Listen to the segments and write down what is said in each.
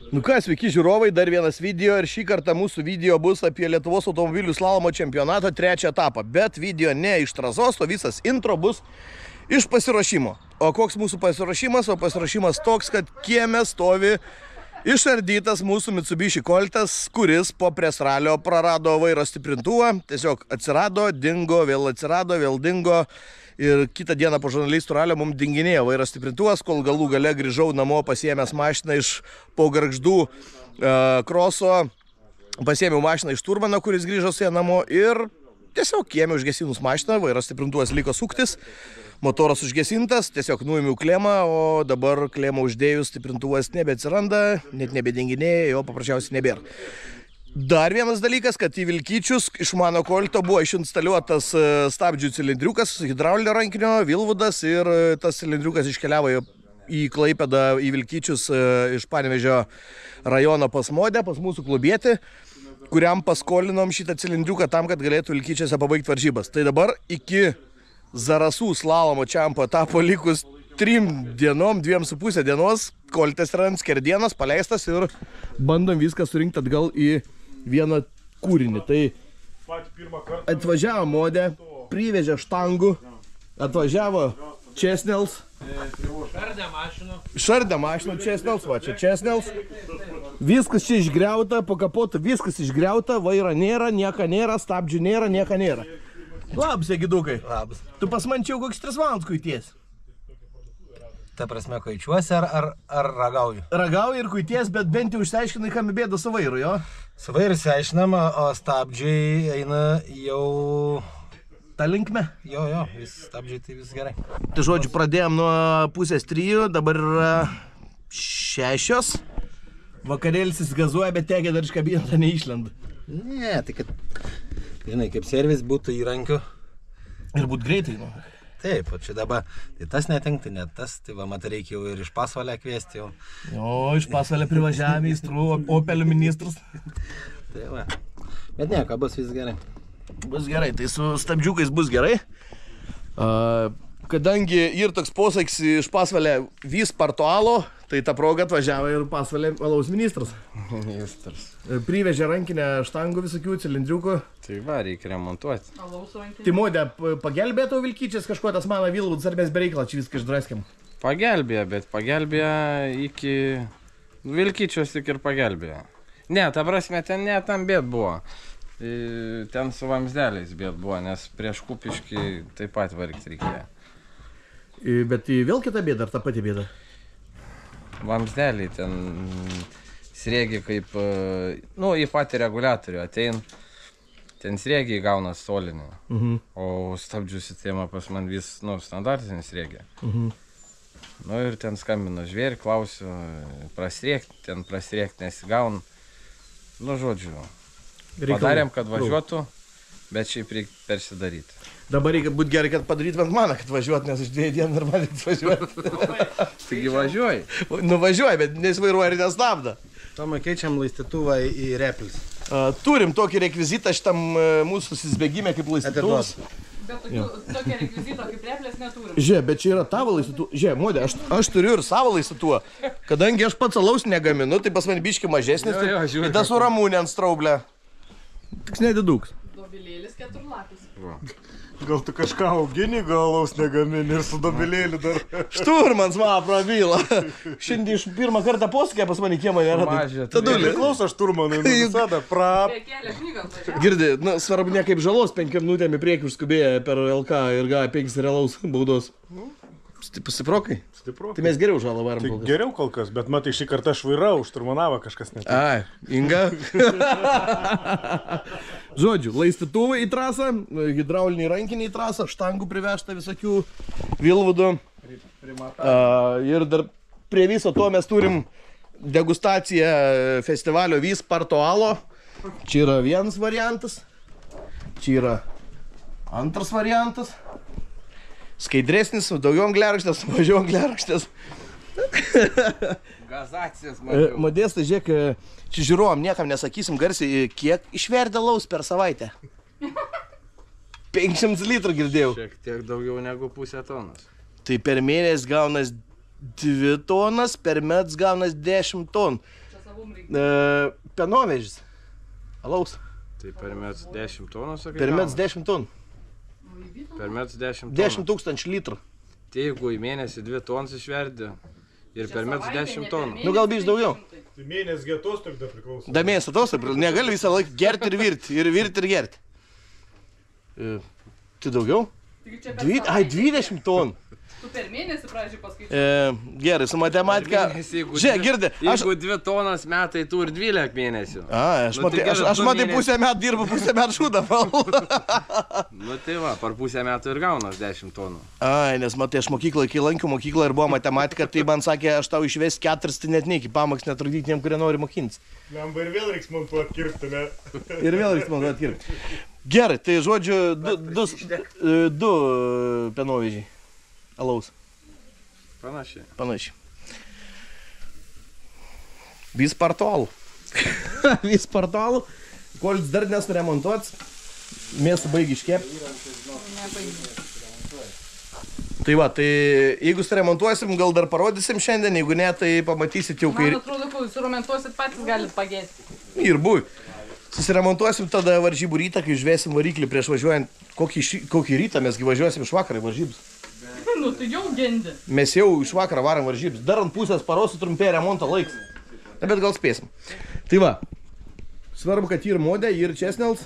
Nu ką, sveiki žiūrovai, dar vienas video ir šį kartą mūsų video bus apie Lietuvos automobilių slalomo čempionato 3 etapą. Bet video ne iš trasos, o visas intro bus iš pasiruošimo. O koks mūsų pasiruošimas? O pasiruošimas toks, kad kieme stovi išardytas mūsų Mitsubishi Coltas, kuris po pres ralio prarado vairo stiprintuvą. Tiesiog atsirado, dingo, vėl atsirado, vėl dingo. Ir kitą dieną po žurnalistų ralio mums dinginėjo vairo stiprintuvas, kol galų gale grįžau namo, pasiėmęs mašiną iš po gargždų kroso, pasiėmiau mašiną iš Turmano, kuris grįžo su ją namo ir tiesiog kieme užgesinus mašiną, vairo stiprintuvas liko suktis, motoras užgesintas, tiesiog nuėmiau klemą, o dabar klemą uždėjus stiprintuvas nebeatsiranda, net nebedinginėja, jo paprasčiausiai nebėra. Dar vienas dalykas, kad į vilkyčius iš mano Colto buvo išinstaliuotas stabdžių cilindriukas, hidraulinio rankinio, Vilvudas, ir tas cilindriukas iškeliavo į Klaipėdą, į vilkyčius iš Panevėžio rajono pas Modę, pas mūsų klubietį, kuriam paskolinom šitą cilindriuką tam, kad galėtų vilkyčiuose pabaigti varžybas. Tai dabar iki Zarasų slalomo čempo etapo likus 3 dienom, 2,5 dienos, Coltas yra ant skerdienos paleistas ir bandom viską surinkti atgal į vieną kūrinį. Tai atvažiavo Modė, privežė štangų, atvažiavo Česnels. Šardė mašinų Česnels, va čia Česnels. Viskas čia išgriauta, po kapotu viskas išgriauta, vairo nėra, nieko nėra, stabdžių nėra, nieko nėra. Labas, Egidukai. Labas. Tu pas man čia jau koks 3 valandas kuities. Ta prasme, kuičiuosi ar ragauju? Ragauju ir kuities, bet bent jau išsiaiškinai, kam bėda su vairu, jo? Su vairu išsiaiškinama, o stabdžiai eina jau... Ta linkme? Jo, stabdžiai tai vis gerai. Tai žodžiu, pradėjom nuo 2:30, dabar yra 6. Vakarėlis įsigazuoja, bet tegė dar iš kabinetą neišlenda. Ne, tai kad, žinai, kaip servis būtų įrankių. Ir būt greitai, nu. Taip, o čia dabar, tai tas netinka, net tas, tai va, matai, reikia jau ir iš Pasvalio kviesti jau. Jo, iš Pasvalio privažiavę meistrų, Opelio ministrus. Tai va, bet nieko, bus vis gerai. Bus gerai, tai su stabdžiukais bus gerai. Kadangi ir toks posakis iš Pasvalio vis partualo, tai ta proga atvažiavo ir Pasvalio alaus ministras. Ministras. Privežė rankinę štangų visokių cilindriukų. Tai va, reikia remontuoti. Tai Modė, pagelbėjo tau vilkyčias kažko, tas mano Vilvudas, ar mes bereikalą čia viską išdraskėm? Pagelbėjo, bet pagelbėjo iki... Vilkyčios tik ir pagelbėjo. Ne, ta prasme, ten ne tam bėt buvo. Ten su vamsdeliais bėt buvo, nes prieš Kupiškį taip pat vargti reikėjo. Bet vėl kita bėda, ar ta pati bėda? Vamsdeliai ten srėgi kaip, nu, į patį reguliatorių atein, ten srėgiai gauna solinį, o stabdžių sistema pas man vis, nu, standartinį srėgį. Nu ir ten skambino žvėrį, klausiu, prasrėkti, ten prasrėkti nesigaun. Nu, žodžiu, padarėm, kad važiuotų, bet šiaip reikia persidaryti. Dabar reikia būti gerai, kad padarytumėt maną, kad važiuot, nes iš 2 dienų ir man reikia važiuoti. Taigi važiuoji. Nuvažiuoji, bet nesvairuoja ir nestabda. Tomai, keičiam laistytuvą į replis. Turim tokį rekvizitą šitam mūsų susibėgime kaip laistytuvas. Bet tokio rekvizito kaip replės neturim. Žiūrėk, bet čia yra tavo laistytuvas. Žiūrėk, Modė, aš turiu ir savo laistytuvą. Kadangi aš pats alaus negaminu, tai pas man biški mažesnis, tai tas su ramūnė ant straublę. Tiks nedidūks. Dobilėlis 4-lapis. Gal tu kažką augini, gal alaus negamini ir su dobilėliu dar. Šturmans man prabyla. Šiandien iš pirmą kartą posakė pas mane kiemą nėra. Tadulį, klauso šturmanui, nu visada prap. Kėlė knygą atvažiavo. Girdi, nu, svarbu ne kaip žalos 5 minutėm į priekį užskubėję per LK ir gavę 5 realaus baudos. Stiprokai? Stipru. Tai mes geriau žalą varom Tai kol kas. geriau kol kas, bet matai, šį kartą aš vairau, šturmanavo kažkas net. Ai, Inga. Žodžiu, laistytuvai į trasą, hidrauliniai rankiniai į trasą, štangų privežta visokių Vilvudų. Ir dar prie viso to mes turim degustaciją festivalio Vis Partualo. Čia yra vienas variantas, čia yra antras variantas. Skaidresnis, daugiau angliarūgštės, mažiau angliarūgštės. Gazacijas mažiau. Modestai, žiūrėk, čia žiūrovam, niekam nesakysim garsiai, kiek išverdė alaus per savaitę. 500 litrų girdėjau. Šiek tiek daugiau negu 0,5 tonos. Tai per mėnesį gaunas 2 tonas, per metus gaunas 10 ton. bum reikia. Penovežis. Alaus. Tai per metus 10 tonų, sakai? Per metus 10 tonų. Per metus 10 tonų. 10 000 litrų. Tai jeigu į mėnesį 2 tonus išverdi ir per metus 10 tonų. Nu gal biškai daugiau. Tai mėnesį gėtos tik da priklauso. Da mėnesį atostogų, negali visą laiką gerti ir virti. Ir virti ir gerti. Tai daugiau? 20 tonų. Tu per mėnesį, pradžiui, paskaičiuoji. Gerai, su matematika. Žiūrėk, girdi. Jeigu 2 tonas metai, tu ir 12 mėnesių. Aš matai pusę metų dirbu, pusę metų šūdą valau. Nu tai va, per pusę metų ir gaunas 10 tonų. Ai, nes matai, aš mokyklą, kai lankiau mokyklą ir buvo matematika, tai man sakė, aš tau išvesiu 4, tai net neiki pamaks netrukdyti tiem, kurie nori mokintis. Lemba ir vėl reiks man tuo atkirpti, ne? Ir vėl reiks man tuo atkirpti. Gerai, tai žodžiu, du penovežiai. Alaus. Panašiai. Panašiai. Vis partualų. Vis partualų. Kolis dar nesuremontuots. Mėsą baigi iškepti. Tai va, tai jeigu suremontuosim, gal dar parodysim šiandien, jeigu ne, tai pamatysit jau kai... Man atrodo, kai suremontuosit patys galit pagėsti. Ir buvai. Susiremontuosim tada varžybų rytą, kai žvėsim variklį prieš važiuojant. Kokį rytą mes važiuosim iš vakarą varžybus. Nu, tai jau gendi. Mes jau iš vakarą varam varžybus. Dar ant pusės paros sutrumpėja remonto laiks. Na, bet gal spėsim. Tai va, svarbu, kad ir Modė, ir Česnels,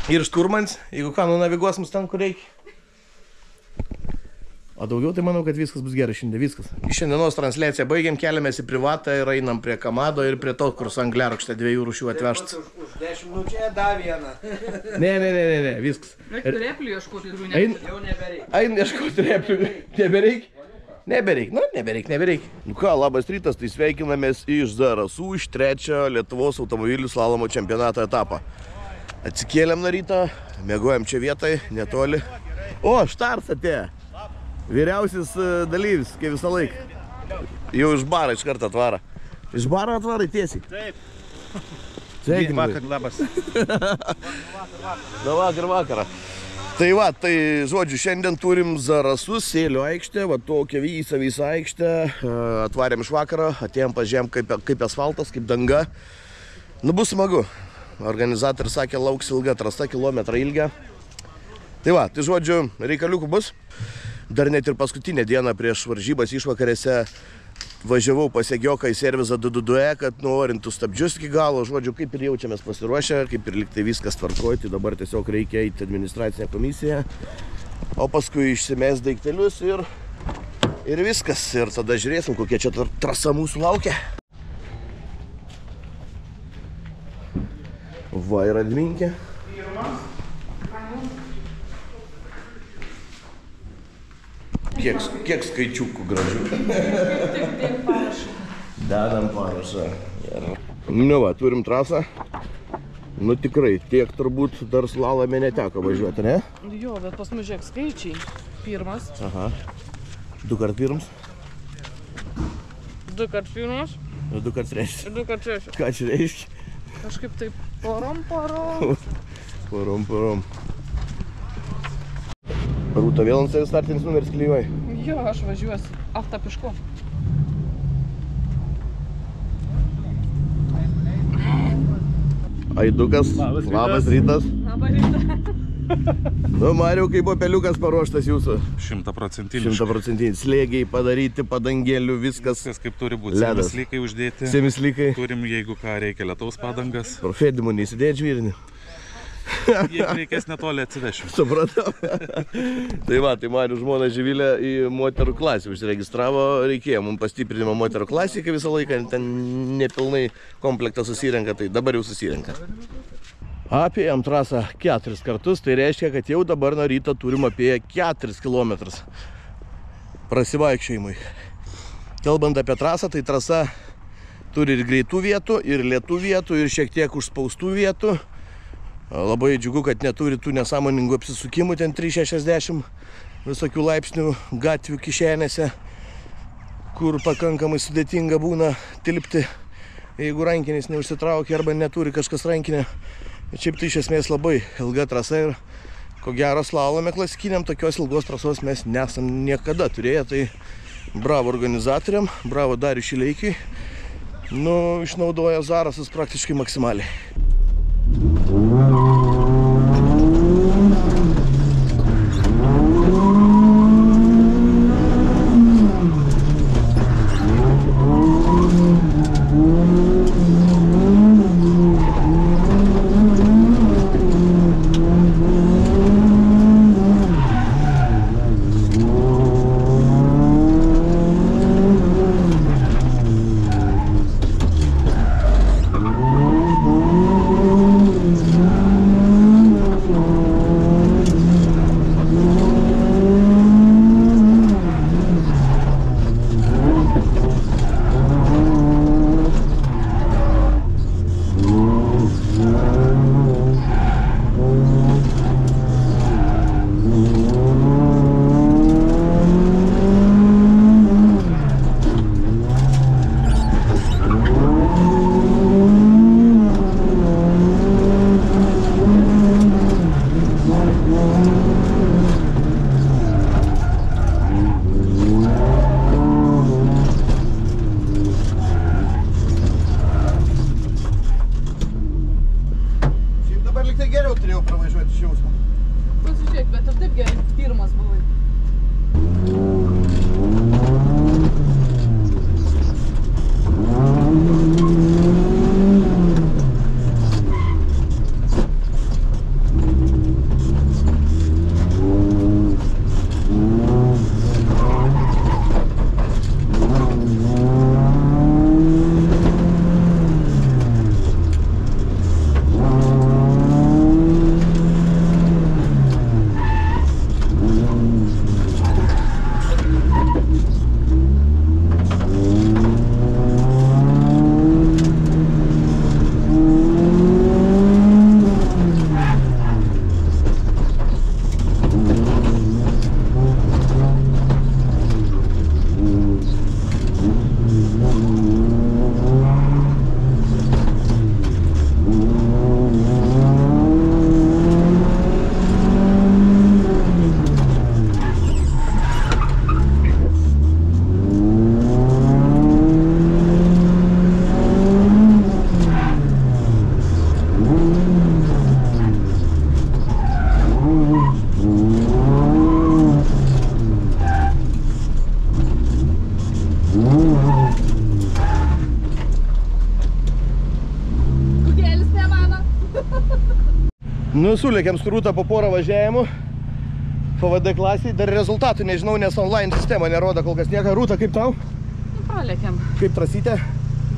ir Šturmans, jeigu ką, nunaviguosim ten, kur reikia. O daugiau tai manau, kad viskas bus gerai šiandien, viskas. Šiandienos transliaciją baigiam, keliamės į privatą ir einam prie Kamado ir prie to, kur su Angliarokšte 2 rūšių atvežtas. Už 10 minučių dar vieną. Ne, viskas. Reiktų replių ieškoti, jeigu ne. Jau nebereikia. Eina ieškoti replių. Nebereik. Nu ką, labas rytas, tai sveikinamės iš Zarasų, iš 3 Lietuvos automobilių slalomo čempionato etapą. Atsikėlėm nuo ryto, mėgojam čia vietai, netoli. O, Štars atėjo. Vyriausias dalyvis, kaip visą laiką. Jau iš baro iš karto atvara. Iš baro atvarai tiesiai. Taip. Sveikinimai. Vakar labas. Na vakarą. Tai va, tai žodžiu, šiandien turim Zarasus, Sėlio aikštę, va tokią visą aikštę. Atvarėm iš vakaro, atėjom pažiūrėjom kaip asfaltas, kaip danga. Nu bus smagu. Organizatorius sakė, lauks ilga trasa, kilometrą ilgą. Tai va, tai žodžiu, reikaliukų bus. Dar net ir paskutinę dieną prieš varžybas išvakarėse važiavau pas Egioką į servizą 222, kad nuorintų stabdžius iki galo. Žodžiu, kaip ir jaučiamės pasiruošę, kaip ir liktai viskas tvarkoj, tai dabar tiesiog reikia eiti administracinę komisiją, o paskui išsimės daiktelius ir viskas. Ir tada žiūrėsim, kokia čia trasa mūsų laukia. Va ir adminkė. Kiek skaičiukų gražių. Dedam parašą. Nu va, turim trasą. Nu tikrai, tiek turbūt dar slalome neteko važiuoti, ne? Jo, bet pas mus žiūrėk skaičiai. Pirmas. Aha. 2 kart pirmas. 2 kart pirmas. 2 kart trečias. Ir 2 kart trečias. Ką čia reiškia? Kažkaip taip parom. Parom. Rūta vėl ant savęs startinis numeris klyjuoja. Jo, aš važiuosiu. Aftapišku. Aidukas, labas rytas. Labą rytą. Nu, Mariau, kaip buvo peliukas paruoštas jūsų? 100%. 100%. Slėgiai padaryti, padangėlių, viskas. Viskas kaip turi būti. Ledas. Semislykai uždėti. Semislykai. Turim, jeigu ką, reikia lietaus padangas. Profedimų neįsidėti žvyrinį. Jeigu reikės netoli atsivešiu. Supratau. Tai va, tai Marių žmona Živilė į moterų klasę užsiregistravo, reikėjo mums pastiprinimo moterų klasė, kai visą laiką ten nepilnai komplektą susirenka, tai dabar jau susirenka. Apėjom trasą 4 kartus, tai reiškia, kad jau dabar nuo ryto turim apie 4 km prasivaikščiojimui. Kalbant apie trasą, tai trasa turi ir greitų vietų, ir lėtų vietų, ir šiek tiek užspaustų vietų. Labai džiugu, kad neturi tų nesąmoningų apsisukimų, ten 360 visokių laipsnių gatvių kišenėse, kur pakankamai sudėtinga būna tilpti, jeigu rankinis neužsitraukia arba neturi kažkas rankinę. Šiaip tai iš esmės labai ilga trasa ir ko gero slalome klasikiniam tokios ilgos trasos mes nesam niekada turėję. Tai bravo organizatoriam, bravo Dariui Šileikiui Nu, išnaudoja Zarasas praktiškai maksimaliai. Pasižiūrėk, bet ir taip gerai, pirmas buvai. Nu, sulėkėm su Rūta po porą važiavimų FVD klasiai, dar rezultatų nežinau, nes online sistema nerodo kol kas nieko. Rūta, kaip tau? Pralėkėm. Kaip trasytė?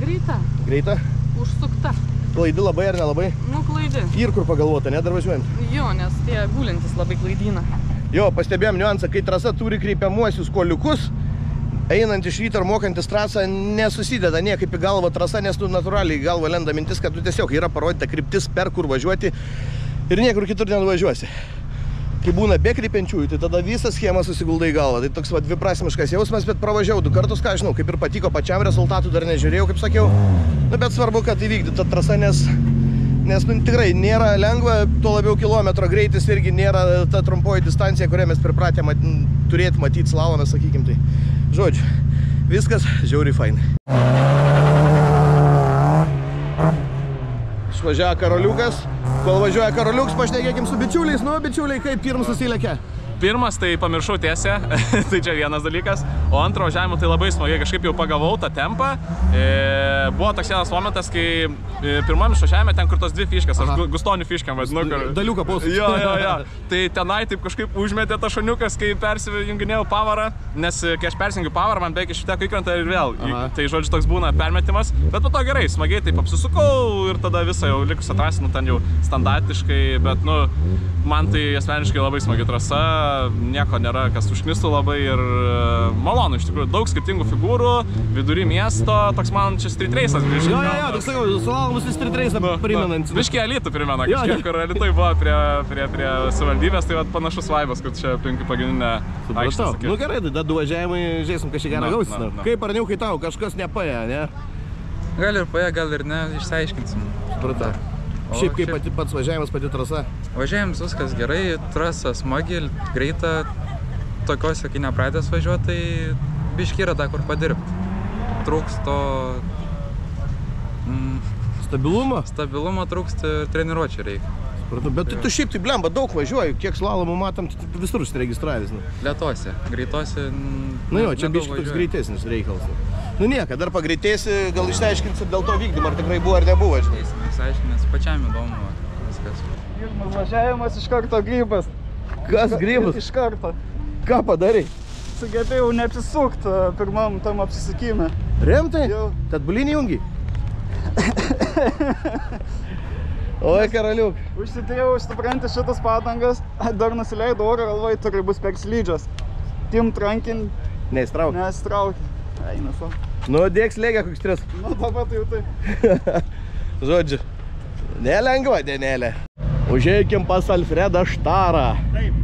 Greita. Greita? Užsukta. Klaidi labai ar nelabai? Nu, klaidi. Ir kur pagalvota, ne, dar važiuojant? Jo, nes tie gulintis labai klaidina. Jo, pastebėjom niuansą, kai trasa turi kreipiamuosius koliukus, einant iš ryto ar mokantis trasą nesusideda niekaip į galvą trasa, nes tu natūraliai į galvą lenda mintis, kad tu tiesiog yra parodyta kryptis, per kur važiuoti ir niekur kitur nenuvažiuosi. Kai būna be krypiančiųjų, tai tada visą schemą susiguldai į galvą. Tai toks va, dviprasmiškas jausmas, bet pravažiavau 2 kartus, ką žinau, kaip ir patiko pačiam, rezultatų dar nežiūrėjau, kaip sakiau. Nu, bet svarbu, kad įvykdyta trasa, nes nu, tikrai nėra lengva, tuo labiau kilometro greitis irgi nėra ta trumpoji distancija, kurią mes pripratę turėti matyti slalomę, sakykim. Tai žodžiu, viskas žiauriai fainai. Išvažiavo Karoliukas. Kol važiuoja Karoliuks, pašnekėkim su bičiuliais. Nu, bičiuliai, kaip pirmas susilėkė? Pirmas tai pamiršau tiesę, tai čia vienas dalykas, o antro važiavimo tai labai smagiai, kažkaip jau pagavau tą tempą. Buvo toks vienas momentas, kai pirmam išvažiavime ten, kur tos 2 fiškas, aš gustonių fiškam vadinu. Daliuką pausas. Jo. Tai tenai taip kažkaip užmetė tas šuniukas, kai persijunginėjau pavarą, nes kai aš persijungiu pavarą, man beveik išteko įkrenta ir vėl. Tai žodžiu toks būna permetimas, bet po to gerai, smagiai taip apsisukau ir tada visą jau likusią trasą, nu ten jau standartiškai, bet nu, man tai asmeniškai labai smagi trasa. Nieko nėra, kas užknistų labai ir malonu, iš tikrųjų, daug skirtingų figūrų, vidury miesto, toks man čia street race'as grįžti. Jo, toks sakau, slalomus į street race'ą primenant. Biškį Alytų primena, kažkiek, kur Alytoj buvo prie savivaldybės, tai panašus vaibas, kad čia aplink pagrindinę aikštę. Nu gerai, tada 2 važiavimai, žiūrėsim, kažkiek gerą gausis. Kaip Arniukai tau, kažkas nepaėjo, ne? Gal ir paėjo, gal ir ne, išsiaiškinsim. Supratau. Šiaip kaip pats važiavimas, pati trasa? Važiavimas viskas gerai, trasa smagi, greita, tokiuose, kai nepratęs važiuoti, tai biški yra tą, kur padirbti. Trūks to Stabilumo? Stabilumo trūksta ir treniruočių reikia. Bet tu šiaip tai blemba daug važiuoji, kiek slalomų matom, tai visur užsiregistravęs. Lietose, greitose. Nu jo, čia biškai toks greitesnis reikalas. Nu nieka, dar pagreitėsi, gal išsiaiškinsit dėl to vykdymo, ar tikrai buvo ar nebuvo, žinai. Išsiaiškinęs, pačiam įdomu viskas. Pirmas važiavimas iš karto grybas. Kas grybas? Iš karto. Ką padarai? Sugebėjau neapsisukti pirmam tam apsisukime. Rimtai? Jau. Tad bulinį jungi? Oi, karaliuk. Užsidėjau, supranti, šitas padangas, dar nusileidau oro, galvoju, turi bus per slydžios. Tim trankin. Neįstrauk. Neįstrauk. Eina savo. Nu, dėk slėgę koks tris. Nu, dabar tai jau tai. Žodžiu, nelengva dienelė. Užeikim pas Alfredą Štarą. Taip.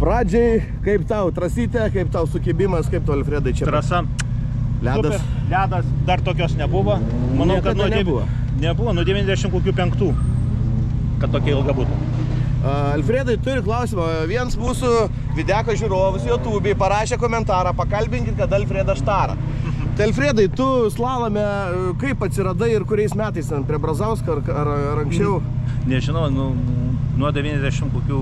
Pradžiai, kaip tau trasytė, kaip tau sukibimas, kaip tu, Alfredai, čia? Trasa. Ledas. Super. Ledas dar tokios nebuvo. Manau, kad Niekada nebuvo. Nebuvo, nuo 95, kad tokia ilga būtų. Alfredai, turi klausimą. Vienas mūsų videko žiūrovas YouTube'ai parašė komentarą, pakalbinkit, kad Alfredą Štarą. Tai Alfredai, tu slalome, kaip atsiradai ir kuriais metais, prie Brazausko ar anksčiau? Nežinau, nuo 90 kokių...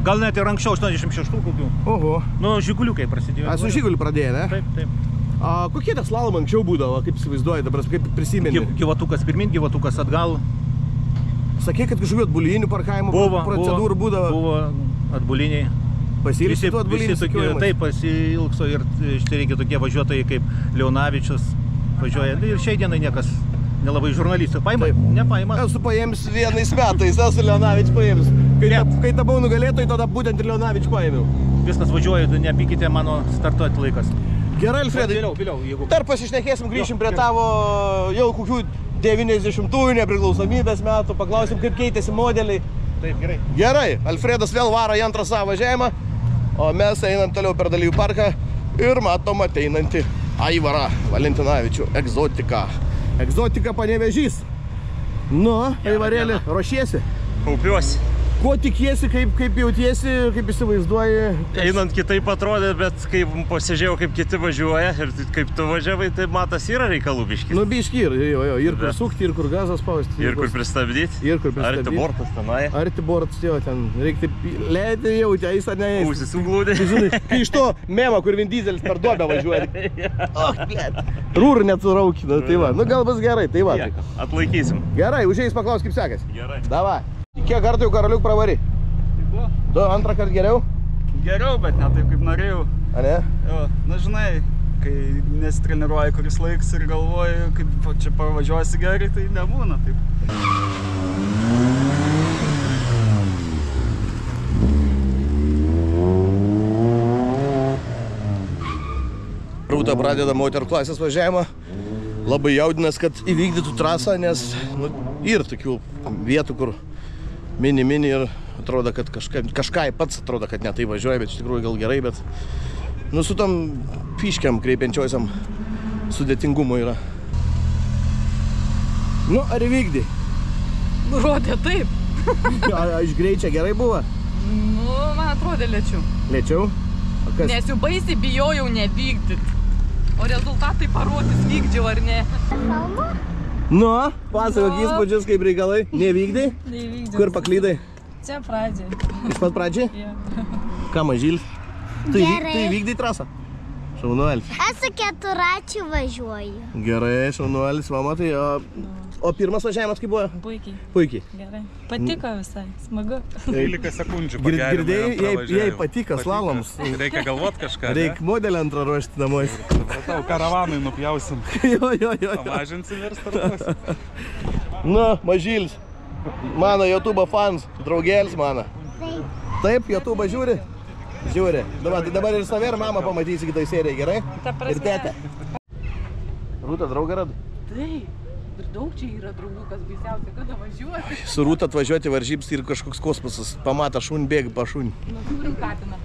Gal net ir anksčiau, 86 kokių. Oho. Nu, žiguliukai prasidėjo. Su žiguliu pradėjai, ne? Taip, taip. Kokie tas slalom anksčiau būdavo, kaip įsivaizduoji, dabar kaip prisimeni? Gyvatukas pirmin, gyvatukas atgal. Sakė, kad kažkokių atbulinių parkavimo procedūrų būdavo? Buvo atbuliniai. Pasiilgsi tų atbulinių sakiojimas? Taip, pasiilgso ir štai reikia tokie važiuotojai kaip Leonavičius važiuoja. Ir šiai dienai niekas nelabai žurnalistų. Paima? Nepaima. Esu paėms vienais metais, esu Leonavič paėms. Kai tapau nugalėtojai, tada būtent ir Leonavič paėmiau. Viskas važiuoja, nepykite mano startuoti laikas. Gerai, Alfredai. Vėliau, jeigu... Dar pasišnekėsim, grįšim prie tavo jau kokių 90-ųjų nepriklausomybės metų, paklausim, kaip keitėsi modeliai. Taip, gerai. Gerai, Alfredas vėl varo į antrą savo važiavimą, o mes einam toliau per Dalyvių parką ir matom ateinantį Aivarą Valentinavičių, Egzotika. Egzotika Panevėžys. Nu, Aivarėlį, ruošiesi? Kaupiuosi. Ko tikiesi, kaip jautiesi, kaip įsivaizduoji? Einant kitaip atrodė, bet kai pasižiūrėjau, kaip kiti važiuoja ir kaip tu važiavai, tai matas yra reikalų biškis. Nu, biški, ir kur sukti, ir kur gazą spausti. Ir kur pristabdyti. Ir kur pristabdyti. Arti bortas tenai. Arti bortas, jo, ten reikia leidti jau, eis ar neeis. Ausis suglūdė. Žinai, kai iš to memo, kur Vin Dieselis per duobę važiuoja. Rūrų net suraukina, tai va. Nu, gal bus gerai, tai va. Atlaikysim. Gerai, užėjus paklaus, kaip sekasi. Gerai. Davai. Kiek kartų jau karaliuk pravari? Du, antrą kartą geriau? Geriau, bet ne taip, kaip norėjau. A ne? Jo, na žinai, kai nesitreniruoji kuris laiks ir galvoji, kaip čia pavažiuosi gerai, tai nebūna taip. Rūta pradeda moterų klasės važiavimą. Labai jaudinas, kad įvykdytų trasą, nes yra tokių vietų, kur mini ir atrodo, kad kažką pats atrodo, kad ne tai važiuoja, bet iš tikrųjų gal gerai, bet nu su tom fiškiam kreipiančiosiam sudėtingumo yra. Nu, ar įvykdė? Rodė taip. Iš greičia gerai buvo? Nu, man atrodė lėčiau. Lėčiau? Nes jau baisiai bijojau nevykdyti. O rezultatai parodys, vykdžiau ar ne. Nu, pasakok įspūdžius, kaip reikalai. Nevykdai? Nevykdžiau. Kur paklydai? Čia pradžiai. Iš pat pradžiai? Jo. Ką, mažylis? Tu įvykdai trasą? Šaunuolis. Esu keturačių važiuoju. Gerai, šaunuolis, mama, tai o pirmas važiavimas kaip buvo? Puikiai. Puikiai. Gerai. Patiko visai, smagu. 13 sekundžių pagerinome. Girdėjai, jai patiko slaloms. Reikia galvot kažką. Reikia modelį antrą ruošti namuose. Supratau, karavanui nupjausim. Jo. Pamažinsim ir startuosim. Nu, mažylis. Mano YouTube fans, draugėlis mano. Taip, YouTube žiūri? Žiūri. Dabar ir save ir mamą pamatysi kitoj serijai, gerai? Ta prasme. Ir tetę. Rūta, draugą radu? Taip. Ir daug čia yra draugų, kas baisiausia, kada važiuoti. Su Rūta atvažiuoti varžybs ir kažkoks kosmosas. Pamata šunį, bėga pa šunį. Nu, turim katiną.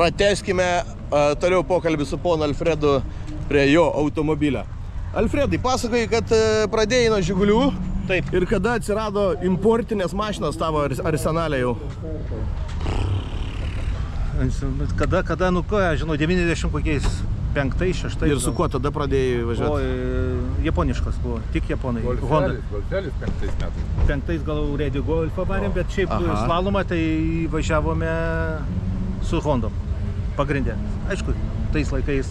Pratęskime toliau pokalbį su ponu Alfredu prie jo automobilio. Alfredai, pasakoji, kad pradėjai nuo Žigulių. Taip. Ir kada atsirado importinės mašinos tavo arsenalė jau? Kada, nu ką, žinau, 90 kokiais 5-6. Ir su kuo tada pradėjai važiuoti? O, japoniškas buvo, tik japonai. Golfelis 5 metais. 5 gal Redi Golfą varėm, bet šiaip slalomą tai važiavome su Hondom pagrindė. Aišku, tais laikais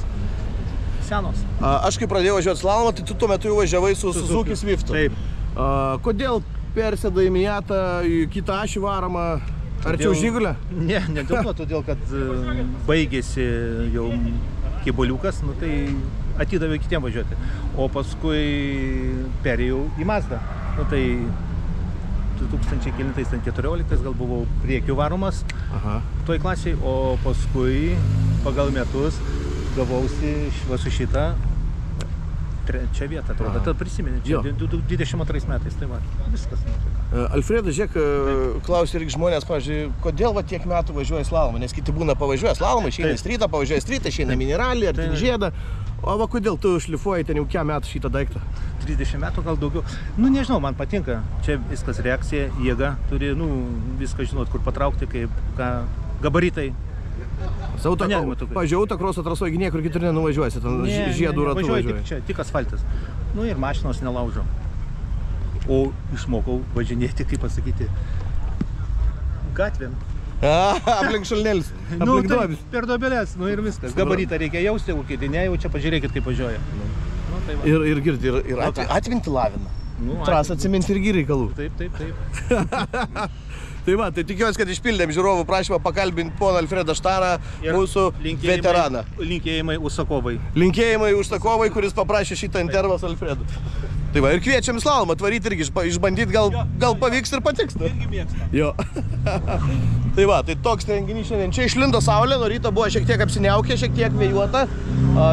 senos. Aš kai pradėjau važiuoti slalomą, tai tu tuo metu jau važiavai su Suzuki Swiftu. Taip. Kodėl persėdai į Miatą, į kitą ašį varomą, arčiau Žigulio? Ne dėl to, todėl kad baigėsi jau kiboliukas, nu tai atidavė kitiem važiuoti. O paskui perėjau į Mazdą. Nu tai 2014 gal buvau priekiu varomas toj klasiai, o paskui pagal metus gavausi su šitą trečią vietą. Tada prisiminė, 22 metais, tai va, viskas. Alfredas, žiūrėk, klausia irgi žmonės, pavyzdžiui, kodėl va tiek metų važiuoja slalomą, nes kiti būna pavažiuoja slalomą, išeina į strytą, pavažiuoja strytą, išeina į mineralį ar ten žiedą. O va kodėl tu šlifuoji ten jau kiek metų šitą daiktą? 30 metų gal daugiau. Nu nežinau, man patinka. Čia viskas reakcija, jėga. Turi, nu, viską žinot, kur patraukti, kaip, ką, gabaritai. Pavyzdžiui, autokroso trasoje niekur kitur nenuvažiuosi, ten žiedų ratų važiuoji. Čia tik asfaltas. Nu ir mašinos nelaužo. O išmokau važinėti, kaip pasakyti, gatvėm. Aplink šalnėlis, aplink duobis. Per duobelės, nu ir viskas. Gabaritą reikia jausti, o kai ne, jau čia pažiūrėkit, kaip važiuoja. Ir girdi, ir atminti lavina. Trasą atsiminti irgi reikalų. Taip. Tai va, tai tikiuosi, kad išpildėm žiūrovų prašymą pakalbinti poną Alfredą Štarą, mūsų veteraną. Linkėjimai užsakovai. Linkėjimai užsakovai, kuris paprašė šitą intervą su Alfredu. Tai va, ir kviečiam į slalomą atvaryti irgi, išbandyti, gal pavyks ir patiks. Irgi mėgsta. Jo. Tai va, tai toks renginys šiandien. Čia išlindo saulė, nuo ryto buvo šiek tiek apsiniaukė, šiek tiek vėjuota,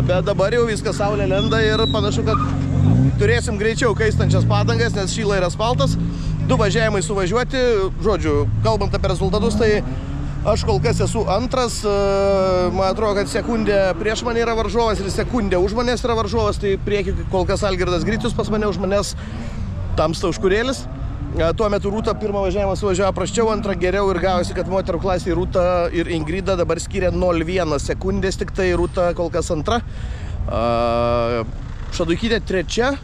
bet dabar jau viskas saulė lenda ir panašu, kad turėsim greičiau kaistančias padangas, nes šyla ir asfaltas. 2 važiavimai suvažiuoti, žodžiu, kalbant apie rezultatus, tai aš kol kas esu antras, man atrodo, kad sekundė prieš mane yra varžovas ir sekundė už manęs yra varžovas, tai prieki kol kas Algirdas Gricius pas mane, už manęs Tamsta Užkurėlis. Tuo metu Rūta pirmą važiavimą suvažiavo prasčiau, antrą geriau ir gavosi, kad moterų klasėje Rūta ir Ingrida dabar skiria 0,1 sekundės, tik tai Rūta kol kas antra. Šaduikytė trečia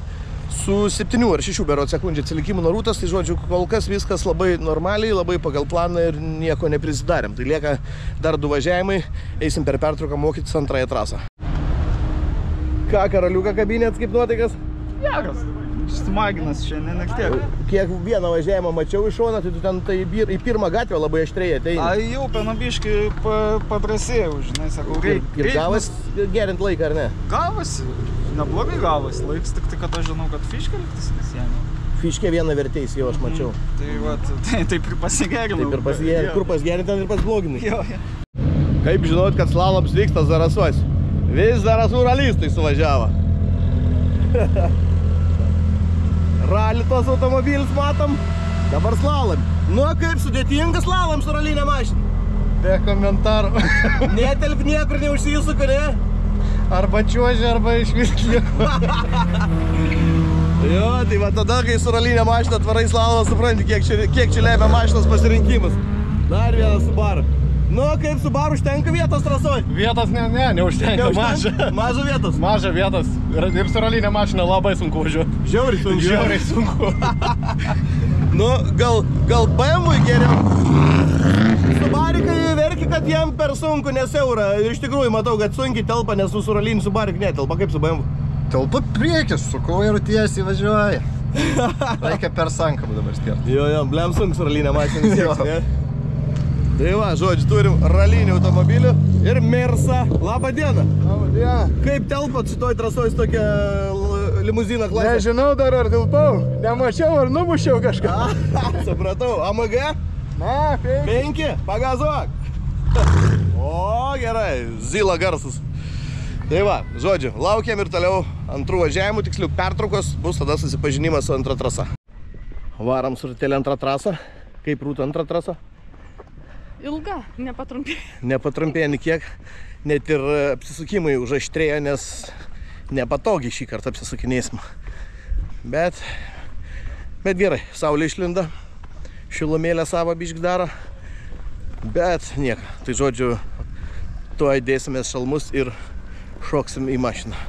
su 7 ar 6 berods sekundžių atsilikimų nuo Rūtos, tai žodžiu, kol kas viskas labai normaliai, labai pagal planą ir nieko neprisidarėm. Tai lieka dar 2 važiavimai, eisim per pertrauką mokytis antrąją trasą. Ką, karaliuką kabinėt, kaip nuotaikas? Geras. Smaginas šiandien tiek. Kiek vieną važiavimą mačiau iš šono, tai tu ten į pirmą gatvę labai aštriai ateini. Jau penabiškai paprasėjau, žinai, sakau, ir gavas gerint laiką, ar ne? Gavosi, neblogai gavosi laiks, tik tai kad aš žinau, kad fiškė liktis nesėmė. Fiškė vieną verteis, jau aš mačiau. Tai va, taip ir pasigerinau. Taip ir pasigerinau, kur pasgerinti, ten ir pasbloginai. Kaip žinot, kad slaloms vyksta Zarasuos? Vis Zarasų ralistai suvažiavo. Rally tos automobilis matom, dabar slalom. Nu, kaip sudėtingas slalom su ralinė mašina. Be komentarų. Netelp niekur neužsisuka, ne? Arba čiuožia, arba iš vis lieko. Jo, tai va tada, kai su ralinė mašina atvarai slalomą, supranti, kiek čia lemia mašinos pasirinkimas. Dar vienas Subaru. Nu, kaip Subaru užtenka vietos trasoj? Vietos neužtenka. Maža vietos? Maža vietos. Ir su ralinė mašina labai sunku važiuoti. Žiauriai sunku. Nu, gal BMW geriau? jiem per sunku, nesiaura. Iš tikrųjų, matau, kad sunkiai telpa, nes su raliniu su barik netelpa. Kaip su BMW? Telpa priekis, sukau ir tiesiai važiuoja. Reikia per sankabą dabar skirti. Jo, blem sunku su ralinė mašina visieks, ne? Tai va, žodžiu, turim ralinį automobilių ir Mersa. Labą dieną. Labą dieną. Kaip telpat šitoj trasoj su tokia limuziną klasė? Nežinau dar ar tilpau. Nemačiau ar numušiau kažką. Supratau. AMG? Na, 5. Pagazuok. O, gerai. Zila garsas. Tai va, žodžiu, laukiam ir toliau antrų važiavimų, tiksliau pertraukos, bus tada susipažinimas su antra trasa. Varam su Rūtelė antrą trasą. Kaip Rūta antrą trasą? Ilga, nepatrumpėjo. Nepatrumpėjo nikiek, net ir apsisukimai užaštrėjo, nes nepatogiai šį kartą apsisukinėsim. Bet gerai, saulė išlinda, šilumėlę savo biškį daro, bet nieko. Tai žodžiu, tuoj dėsimės šalmus ir šoksim į mašiną.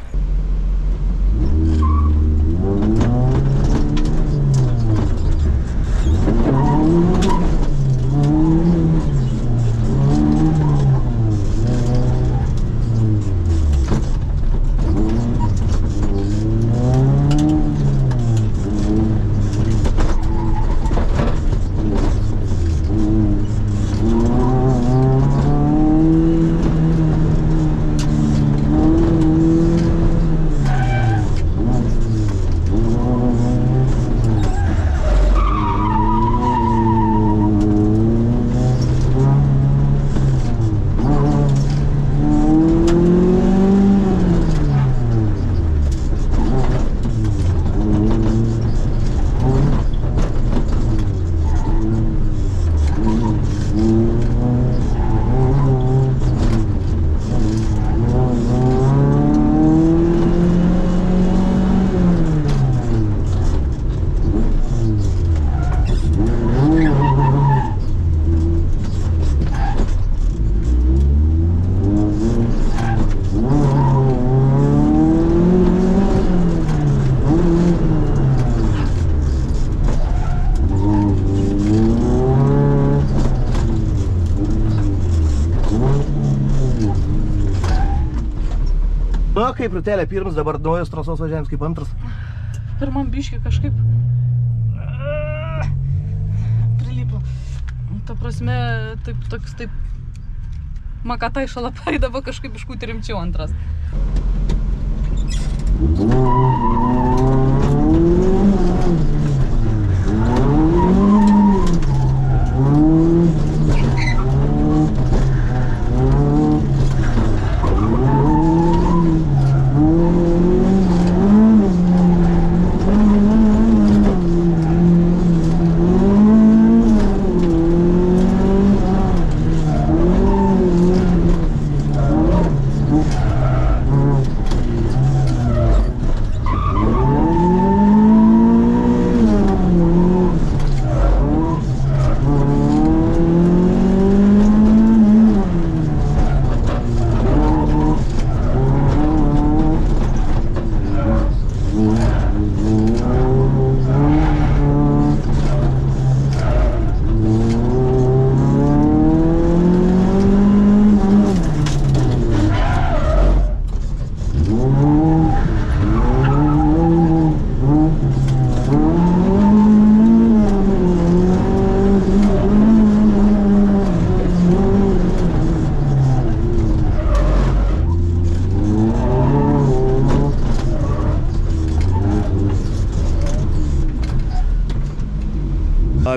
Na, kaip Rūtelė pirmas, dabar naujos trasos važiavimas kaip antras. Pirmam biškį kažkaip prilipo. Ta prasme, taip makatai šalapai, dabar kažkaip iškūti rimčiau antras.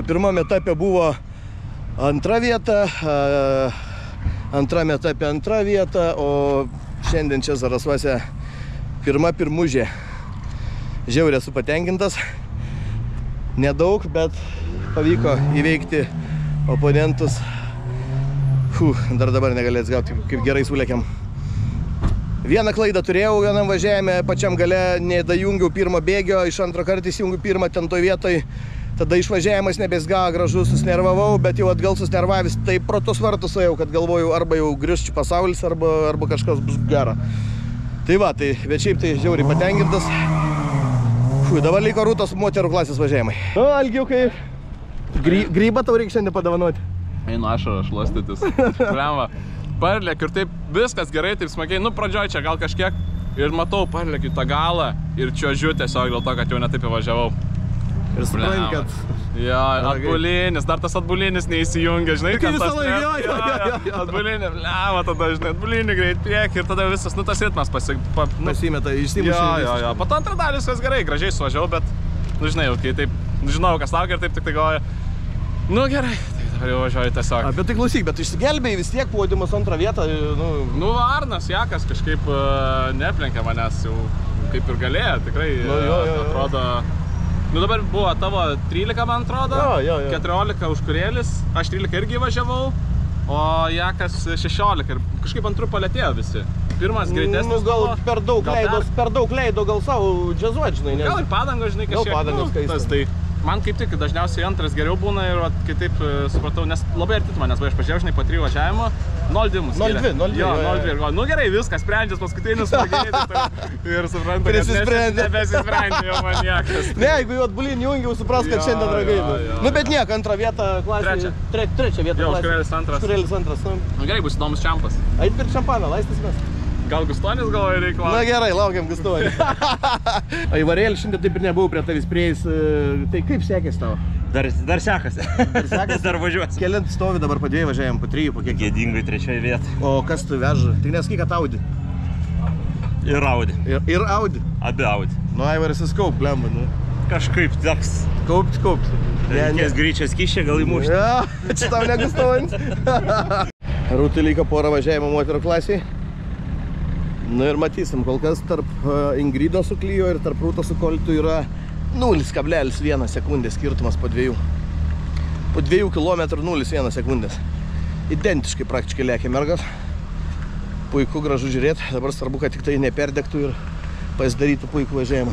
Pirmame etape buvo antra vieta, antrame etape antra vieta, o šiandien čia Zarasuose pirmužė. Žiauriai esu patenkintas. Nedaug, bet pavyko įveikti oponentus. Dar dabar negalėjau atsigauti, kaip gerai sulėkiam. Vieną klaidą turėjau vienam važiavime, pačiam gale nedajungiau pirmo bėgio, iš antro kartą įsijungiau pirmą ten toj vietoj. Tada išvažiavimas nebesgavo gražus, susnervavau, bet jau atgal susnervavęs taip pro tos vartus ėjau, kad galvojau arba jau grįžčiau pasaulis, arba kažkas bus gera. Tai va, bet šiaip tai žiauriai patenkintas. Dabar liko Rūtos moterų klasės važiavimai. O, Algiukai, grybą tau reikia šiandien padovanoti. Einu ašarą šlastytis. Blemba. Parlėk ir taip viskas gerai, taip smagiai. Nu, pradžioj čia gal kažkiek. Ir matau, parlėk į tą galą. Ir čiuožiu tiesiog dėl to, kad jau netaip įvažiavau. Ir supranti, kad... Jo, atbulinis, dar tas atbulinis neįsijungia, žinai, kad tas... Jo. Atbulinį, blema, tada, žinai, atbulinį greit priekį ir tada visas, nu, tas ritmas pasimeta, išsimušė. Jo. Po to antrą dalį viskas gerai, gražiai suvažiavau, bet, nu, žinai, kai taip, žinau, kas laukia ir taip tik tai galvoju, nu, gerai, tai dabar jau važiuoju tiesiog. Bet tai klausyk, bet išsigelbėjai vis tiek podiumas antrą vietą, nu... Nu, Arnas Jakas kažkaip neplenkė manęs jau, kaip ir galėjo, tikrai, atrodo... Nu dabar buvo tavo 13, man atrodo, 14 užkurėlis, aš 13 irgi važiavau, o Jakas 16 ir kažkaip antrų palėtėjo visi. Pirmas greitesnis nu, gal per daug leido gal savo džiazuot, žinai, nes... Gal ir padangos, žinai, kažkiek, gal padangos kaistas. Tai man kaip tik dažniausiai antras geriau būna ir kai taip supratau, nes labai arti manęs, aš pažiūrėjau, žinai, po 3 važiavimo, 0-2 mus skyrė. 0-2. Jo, 0-2 ir galvoju, nu gerai, viskas, sprendžias paskutinis smagiai, ir suprantu, kad nebesisprendė jau man Jakas. Ne, jeigu jau atbulinį jungiau, supras, kad šiandien dragai. Nu, bet niek, antrą vietą klasėje. Trečią vietą klasėje. Jo, Užkurėlis antras. Nu gerai, bus įdomus čempas. Ait pirk šampaną, laistis mes. Gal Gustonis galvoja reikalauja? Na gerai, laukiam Gustonį. Aivarėlį šiandien taip ir nebuvau prie tavęs prieis. Tai kaip sekės tavo? Dar sekasi. Dar važiuosi. Kelint stovi dabar po 2 važiavim, po 3, po kiek? Gėdingai 3 vietą. O kas tu veža? Tik nesakyk, kad Audi. Ir Audi. Ir Audi? Abi Audi. Nu, Aivaris įskaup, blemba, nu. Kažkaip teks. Kaupt. Reikės greičias kišė, gal įmušti. Ja, čia tau ne Gustonis. Rūtai lyga porą važiavimo moterų klasiai. Nu ir matysim, kol kas tarp Ingrido su Clio ir tarp Rūto su Coltu yra 0,1 sekundės skirtumas po 2. Po 2 km 0,1 sekundės. Identiškai praktiškai lėkia mergas. Puiku, gražu žiūrėti. Dabar svarbu, kad tik tai neperdegtų ir pasidarytų puikų važiavimą.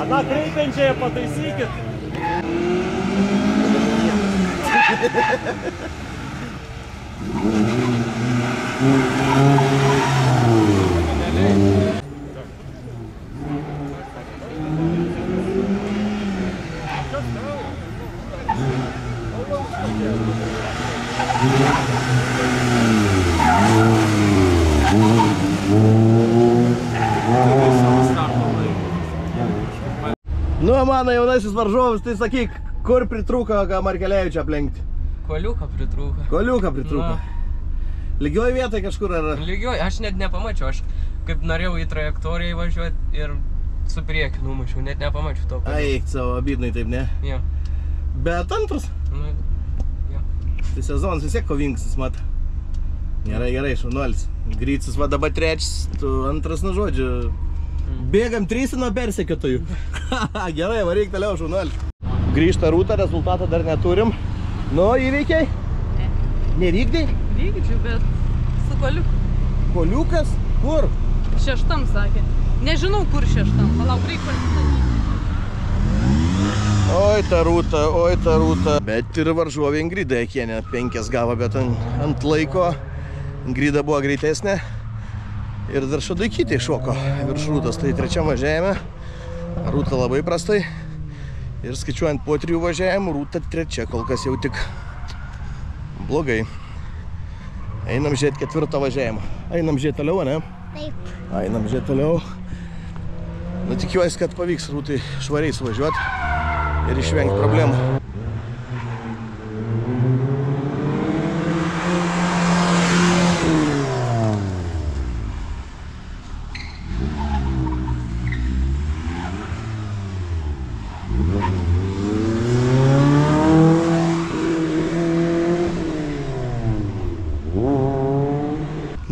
Ana kreipiančiąją pataisykit. Nu, mano jaunasis varžovas, tai sakyk, kur pritrūko Markelevičių aplenkti? Koliuką pritrūko. Koliuką pritrūko. Lygioj vietoj kažkur ar? Lygioj, aš net nepamačiau, aš kaip norėjau į trajektoriją įvažiuoti ir su priekiu numušiau, net nepamačiau to. Eik savo, abydnai taip, ne? Jo. Bet antras? Nu, jo. Tai sezonas vis tiek kovingas, mat. Gerai, šaunuolis. Grycis va dabar trečias, tu antras, nu žodžiu. Bėgam 3 nuo persekiotojų. Gerai, varyk toliau, šaunuolis. Grįžta Rūta, rezultatą dar neturim. Nu, įveikiai? Ne. Nevykdai? Vykdžiu, bet su koliuku. Koliukas? Kur? 6 sakė. Nežinau, kur 6. Palauk, reikia pasistatyti. Oi ta Rūta. Bet ir varžovė Ingrida Jakienė 5 gavo, bet ant laiko Ingrida buvo greitesnė. Ir dar Šadaikytė šoko virš Rūtos, tai 3 važiavime. Rūta labai prastai. Ir skaičiuojant po 3 važiavimų, Rūta 3, kol kas jau tik blogai. Einam žiūrėti 4 važiavimą. Einam žiūrėti toliau, ne? Taip. Einam žiūrėti toliau. Nu, tikiuosi, kad pavyks Rūtai švariai suvažiuoti ir išvengti problemų.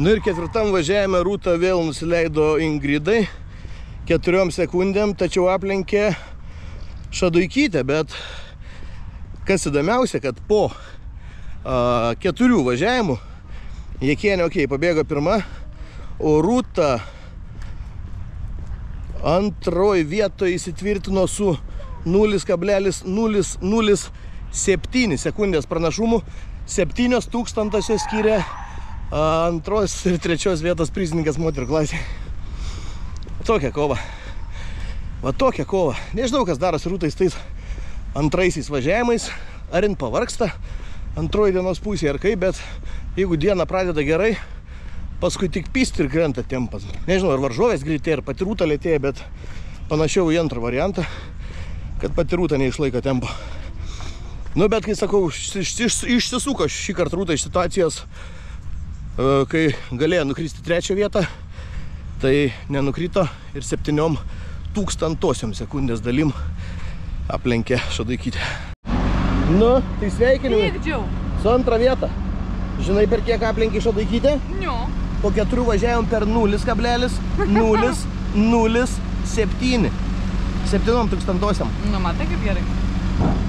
Nu ir 4 važiavime Rūta vėl nusileido Ingridai 4 sekundėm, tačiau aplenkė Šaduikytė, bet kas įdomiausia, kad po 4 važiavimų Jakienė, pabėgo pirma, o Rūta antroje vietoje įsitvirtino su 0,007 sekundės pranašumu. 0,07 skiria antros ir trečios vietos prizininkas moterų klasėje. Tokia kova. Va tokia kova. Nežinau, kas darosi Rūtais tais antraisiais važiavimais. Ar jin pavargsta antroji dienos pusė ar kaip, bet jeigu diena pradeda gerai, paskui tik pyst ir krenta tempas. Nežinau, ar varžovės greitėja, ar pati Rūta lėtėja, bet panašiau į antrą variantą, kad pati Rūta neišlaiko tempo. Nu, bet, kai sakau, išsisuko šį kartą Rūta iš situacijos, kai galėjo nukristi 3 vietą, tai nenukrito ir 0,07 sekundės dalim aplenkė Šaduikytę. Nu, tai sveikinimai. Su antrą vietą. Žinai, per kiek aplenkė Šaduikytę? Jo. Po 4 važiavom per 0,007. 7,000. Nu, matai kaip gerai.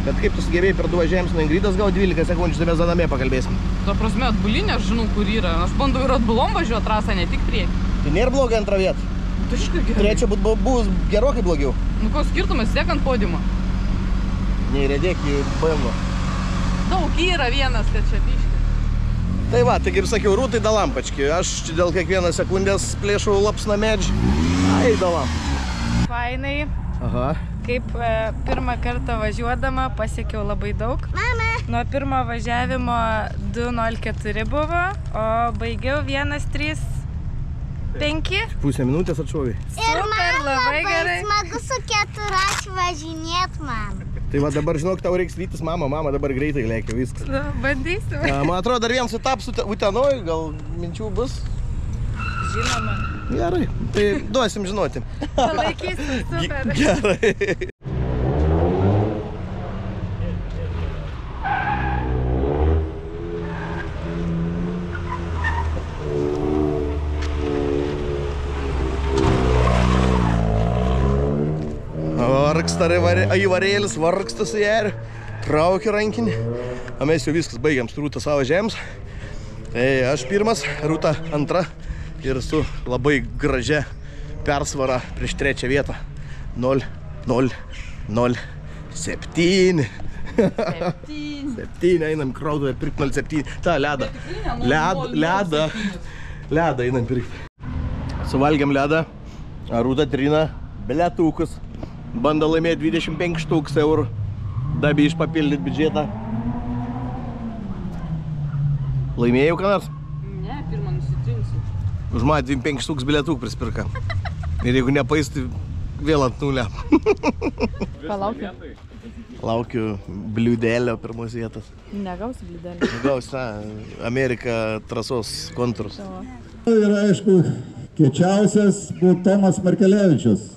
Bet kaip tu sugebėjai per 2 važiavimus nuo Ingridos gavo 12 sekundžių, tai mes zaname pakalbėsim. Tuo prasme, atbulinė, aš žinau, kur yra. Aš bandau ir atbulom važiuoti trasą, ne tik priekį. Tai nėra blogai antrą vietą. Tai škai gerai. Trečia bus gerokai blogiau. Nu, ko skirtumas, siek ant podiumo. Neįrėdėk į BMW. Daug yra vienas, kad čia biški. Tai va, tai kaip sakiau, Rūtai dalampački. Aš dėl kiekvieną sekundės plėšau lapsną medžį. Ai, dalam. Fainai. Aha. Kaip pirmą kartą važiuodama pasiekiau labai daug. Mama. Nuo pirmo važiavimo 2,04 buvo, o baigiau 1,3,5. Pusę minutės atšoviai. Ir man labai gerai. Smagu su keturračiu važinėt, man. Tai va dabar žinok, tau reiks rytis, mama dabar greitai lėkia viskas. Nu, bandysim. Man atrodo, dar vienas etapas Utenoj, gal minčių bus? Žinoma. Gerai, tai duosim žinoti. Palaikysim, super. Gerai. Vargsta įvarėlis, vargsta su ją ir traukia rankinį. O mes jau viskas baigiam su Rūta savo žemės. Tai aš pirmas, Rūta antra ir su labai gražia persvara prieš 3 vietą. 0,007. 7, einam krauduvę pirkti 0,7. Ta, ledą. Ledą einam pirkti. Suvalgiam ledą. Rūta trina biletukus. Bando laimėti 25 000 eurų. Dabi išpapildyti biudžetą. Laimėjau ką nors? Ne, pirmą nusitrinsiu. Už mane 25 000 biletų prispirka. Ir jeigu nepais, tai vėl ant nulę. Palaukiu. Laukiu bliūdelio pirmos vietos. Negausi bliūdelio. Negausi, Amerika trasos kontūrus. Ir aišku, kiečiausias buvo Tomas Markelevičius.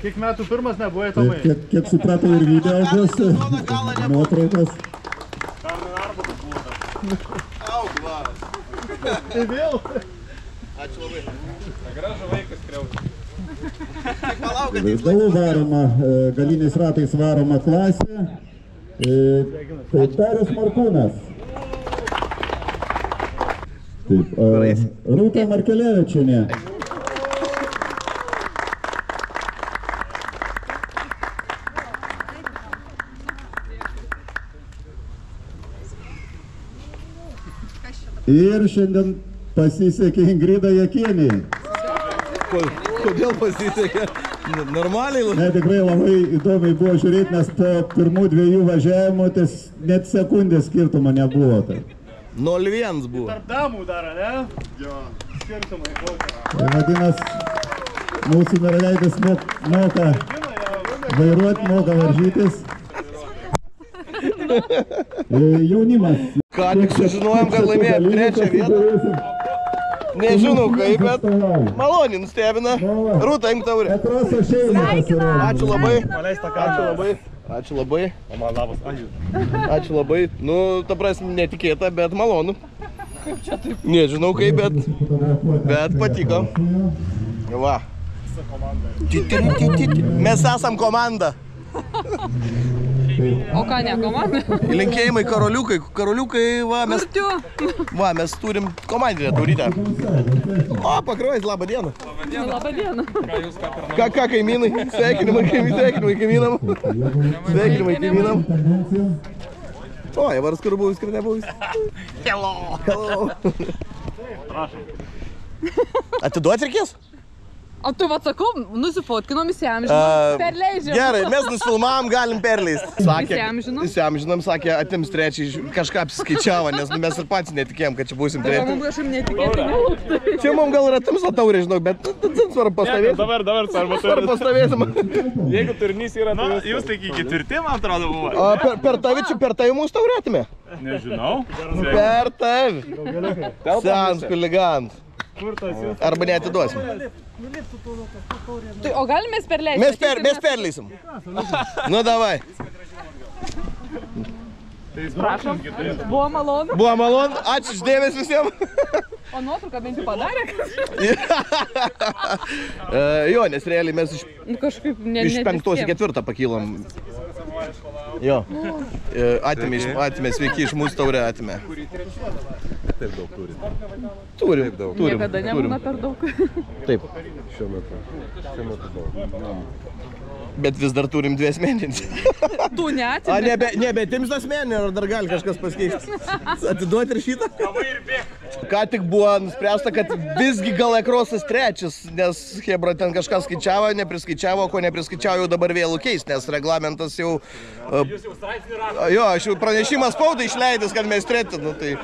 Kiek metų pirmas nebuvai, Tomai? Kiek supratau ir video bus, nuotraukos. Tai vėl? Ačiū labai. Gražu vaikas kriauti. Galų varoma, galiniais ratais varoma klasė. Tai Darius Markūnas. Taip, Rūta Markelevičienė. Ir šiandien pasisekė Ingrida Jakienė. Kodėl pasisekė? Normaliai? Ne, tikrai labai įdomiai buvo žiūrėti, nes po pirmų 2 važiavimų net sekundės skirtumo nebuvo. 0,1 buvo. Tarp damų dar, ne? Jo. Skirtumai kokie. Tai vadinas, mūsų mergaitės moka vairuoti, moka varžytis. Jaunimas. Ką tik sužinojom, kad laimėjom 3 vietą. Nežinau kaip, bet maloniai nustebina. Rūta, imk taurę. Ačiū labai. Ačiū labai. Ačiū labai. O man labas, ačiū. Ačiū labai. Nu, ta prasme, netikėta, bet malonu. Kaip čia taip? Nežinau kaip, bet patiko. Va. Mes esam komanda. O ką, ne komanda? Linkėjimai karoliukai. Karoliukai, va, mes turim komandinę taurytę. O, Pakruojis, labą dieną. Labą dieną. Ką kaimynai? Sveikinimai kaimynam. Sveikinimai kaimynam. O, Javaras kur buvis, kur nebuvis. Hello. Atiduot reikės? O tu atsakau, nusifotkinom, įsiamžinom, perleidžiam. Gerai, mes nusfilmavom, galim perleist. Įsiamžinom, sakė, atims trečiai, kažką apsiskaičiavo, nes mes ir patys netikėjom, kad čia būsim trečiai. Mums kažkaip netikėti nelauktai. Čia mums gal ir atims tą taurę, žinau, bet svarbu pastovėsim. Dabar Svarbu pastovėsim. Jeigu turinys yra... Na, jūs tai iki ketvirti, man atrodo, buvo. Per tavi mūsų taurę atimė? Nežinau. Per tavi. Senas huligant. Arba neatiduosim. O galim mes perleisim? Mes perleisim. Nu, davai. Prašom. Buvo malonu. Buvo malonu. Ačiū išdėmės visiems. O nuotrauką bent jau padarė? Jo, nes realiai mes iš 5 į 4 pakilom. Jo. Atimė, sveiki, iš mūsų taurę atimė. Taip daug turim. Turim. Niekada nebūna per daug. Taip. Šiuo metu daug. Bet vis dar turim 2 asmeninį. Tu neatimė. Nebetims asmeninį, ar dar gali kažkas pasikeisti? Atiduoti ir šitą? Ką tik buvo nuspręsta, kad visgi gal ekrosas trečias, nes Hebra ten kažką skaičiavo, nepriskaičiavo, ko nepriskaičiavo, jau dabar vėlų keis, nes reglamentas jau... Jo, aš jau pranešimą spaudai išleidęs, kad mes treti, nu tai...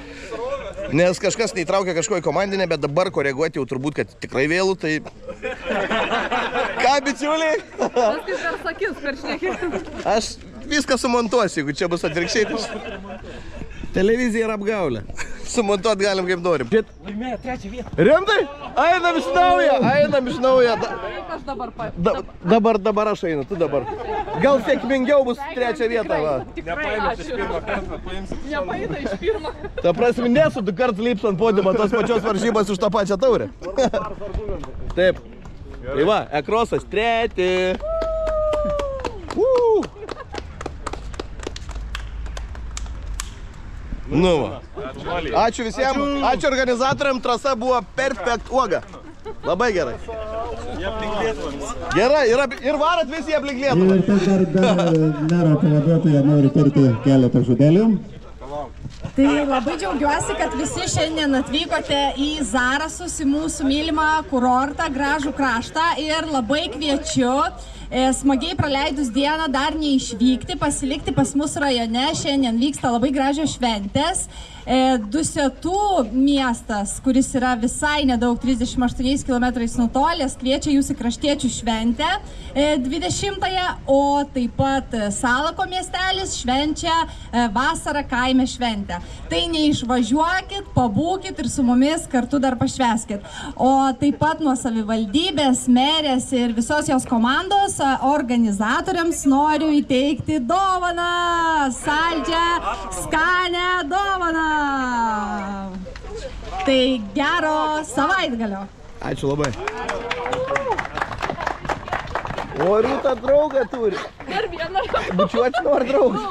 Nes kažkas neįtraukė kažkoje komandinė, bet dabar koreguoti jau turbūt, kad tikrai vėlų, tai... Ką, bičiuliai? Viskas per sakys, per šnekės. Aš viską sumontuosiu, jeigu čia bus atvirkščiai. Televizija yra apgaulė. Sumontuot galim kaip norim. Laimėjo 3 vietą. Rimtai? Einam iš naujo. Kaip aš dabar Dabar aš einu, tu dabar. Gal sėkmingiau bus 3 vieta, va. Tikrai ačiū. Nepaeina iš pirmo. Ta prasme, nesu 2 kartus lips ant podiumo tos pačios varžybos už tą pačią taurę. Taip. Tai va, ekrosas 3. Nu va. Ačiū visiems, ačiū organizatoriam, trasa buvo perfekt uoga. Labai gerai. Gerai, ir varat visi aplink Lietuvą. Ir dar mero pavaduotoja nori tarti keletą žodelių. Tai labai džiaugiuosi, kad visi šiandien atvykote į Zarasus, į mūsų mylimą kurortą, gražų kraštą ir labai kviečiu smagiai praleidus dieną dar neišvykti, pasilikti pas mus rajone. Šiandien vyksta labai gražios šventės. Dusetų miestas, kuris yra visai nedaug 38 km nutolęs, kviečia jūs į kraštiečių šventę 20-ąją, o taip pat Salako miestelis švenčia vasarą kaime šventę. Tai neišvažiuokit, pabūkit ir su mumis kartu dar pašvęskit. O taip pat nuo savivaldybės, merės ir visos jos komandos organizatoriams noriu įteikti dovaną, saldžią, skanę dovaną. Tai gero savaitgalio. Ačiū labai. O Rūta draugą turi. Dar vieną. Bučiuoti nori draugus.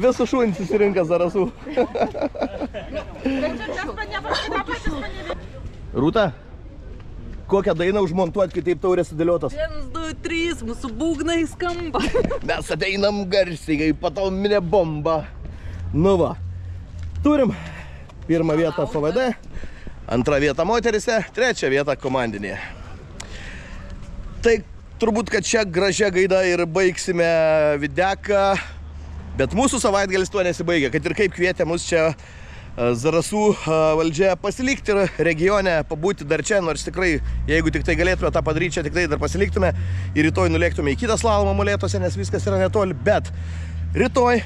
Visų šunį susirinka Zarasų. Rūta, kokią dainą užmontuoti, kai taip taurės sudėliotas? 1, 2, 3, mūsų būgnai skamba. Mes ateinam garsiai, kaip atominė bomba. Nu va, turim 1 vietą FVD, 2 vietą moterise, 3 vietą komandinėje. Tai turbūt, kad šią gražią gaidą ir baigsime videką, bet mūsų savaitgalis tuo nesibaigia, kad ir kaip kvietė mus čia Zarasų valdžia pasilikti ir regione, pabūti dar čia, nors tikrai, jeigu tik tai galėtume tą padaryti, čia tikrai dar pasiliktume ir rytoj nulėktume į kitą slalomą Molėtuose, nes viskas yra netoli, bet rytoj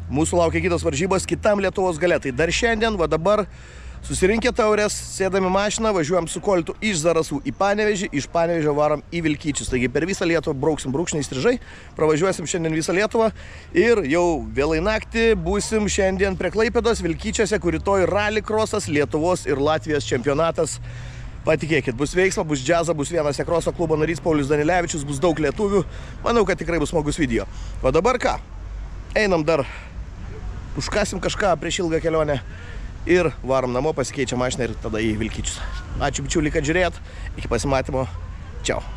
mūsų laukia kitos varžybos kitam Lietuvos gale. Tai dar šiandien, va dabar Susirinkę taurės, sėdami mašiną, važiuojam su Koltu iš Zarasų į Panevėžį, iš Panevėžio varom į Vilkyčius. Taigi per visą Lietuvą brauksim brūkšniai strižai, pravažiuosim šiandien visą Lietuvą ir jau vėlai naktį būsim šiandien prie Klaipėdos Vilkyčiuose, kur rytoj rallycrossas, Lietuvos ir Latvijos čempionatas. Patikėkit, bus veiksma, bus džiaza, bus vienas Ekroso klubo narys Paulius Danilevičius, bus daug lietuvių. Manau, kad tikrai bus smagus video. O dabar ką? Einam dar, užkasim kažką prieš ilgą kelionę ir varom namo, pasikeičiam mašiną ir tada į Vilkyčius. Ačiū bičiuliai, kad žiūrėjot. Iki pasimatymo. Čiau.